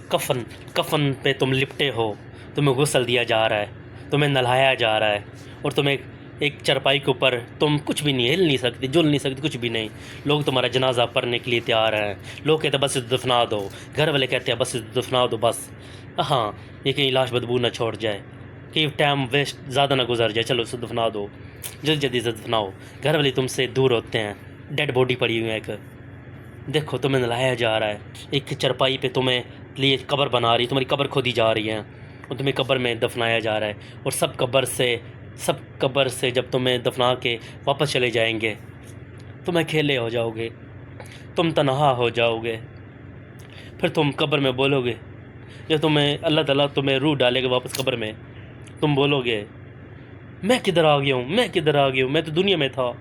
کفن کفن پہ تم لپٹے ہو، تمہیں غسل دیا جا رہا ہے، تمہیں نہلایا جا رہا ہے، اور تمہیں ایک چرپائی کے اوپر تم کچھ بھی نہیں، ہل نہیں سکتے، جل نہیں سکتے، کچھ بھی نہیں، لوگ تمہارا جنازہ پڑھنے کے لیے تیار ہیں، لوگ کہتے ہیں بس اسے دفنا دو، گھر والے کہتے ہیں بس اسے دفنا دو بس، ہاں یہ کہیں لاش بدبو نہ چھوڑ جائے، کہ ٹائم ویسٹ زیادہ نہ گزر جائے، چلو اسے دفنا دو، جلدی جلدی سے دفناؤ، گھر والے تم سے دور ہوتے ہیں، ڈیڈ باڈی پڑی ہوئی ہے ایک، دیکھو تمہیں نلایا جا رہا ہے، ایک چرپائی پہ تمہیں لیے قبر بنا رہی، تمہاری قبر کھودی جا رہی ہے، اور تمہیں قبر میں دفنایا جا رہا ہے، اور سب قبر سے جب تمہیں دفنا کے واپس چلے جائیں گے، تم اکیلے ہو جاؤ گے، تم تنہا ہو جاؤ گے، پھر تم قبر میں بولو گے، جب تمہیں اللہ تعالیٰ تمہیں روح ڈالے گا واپس قبر میں، تم بولو گے میں کدھر آ گیا ہوں، میں کدھر آ گیا ہوں، میں تو دنیا میں تھا،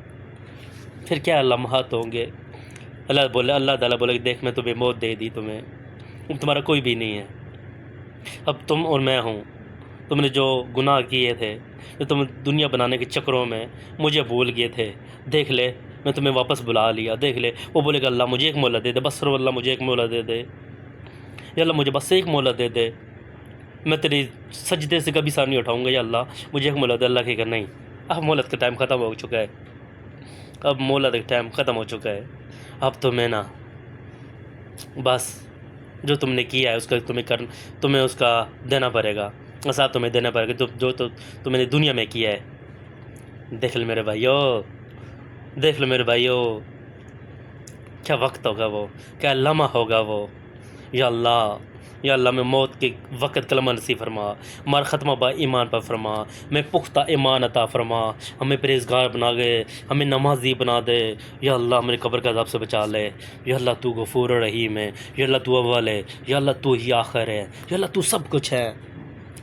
پھر کیا لمحات ہوں گے، اللہ تعالیٰ بولے کہ دیکھ میں تمہیں موت دے دی، تمہیں اب تمہارا کوئی بھی نہیں ہے، اب تم اور میں ہوں، تم نے جو گناہ کیے تھے، جو تم دنیا بنانے کے چکروں میں مجھے بھول گئے تھے، دیکھ لے میں تمہیں واپس بلا لیا، دیکھ لے وہ بولے گا اللہ مجھے ایک مہلت دے دے، بس رو اللہ مجھے ایک مہلت دے دے، یا اللہ مجھے بس ایک مہلت دے دے، میں تیری سجدے سے کبھی سر نہیں اٹھاؤں گا، یا اللہ مجھے ایک مہلت دے، اللہ کہے گا نہیں، اب مہلت کا ٹائم ختم ہو چکا ہے، اب مہلت کا ٹائم ختم ہو چکا ہے، اب تمہیں نا بس جو تم نے کیا ہے اس کا تمہیں اس کا دینا پڑے گا، حساب تمہیں دینا پڑے گا، جو تم نے دنیا میں کیا ہے، دیکھ لو میرے بھائیو، دیکھ لو میرے بھائیو، کیا وقت ہوگا وہ، کیا لمحہ ہوگا وہ، یا اللہ میں موت کے وقت کلمہ نصیب فرما، ہمارا ختمہ با ایمان پر فرما، میں پختہ ایمان عطا فرما، ہمیں پرہیزگار بنا دے، ہمیں نمازی بنا دے، یا اللہ ہمارے قبر کے عذاب سے بچا لے، یا اللہ تو غفور رحیم ہے، یا اللہ تو اول ہے، یا اللہ تو ہی آخر ہے، یا اللہ تو سب کچھ ہے،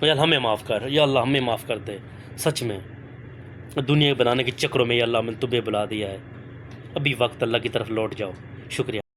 یا اللہ ہمیں معاف کر، یا اللہ ہمیں معاف کر دے، سچ میں دنیا بنانے کے چکروں میں یا اللہ میں تمہیں بلا دیا ہے، ابھی وقت اللہ کی طرف لوٹ جاؤ، شکریہ۔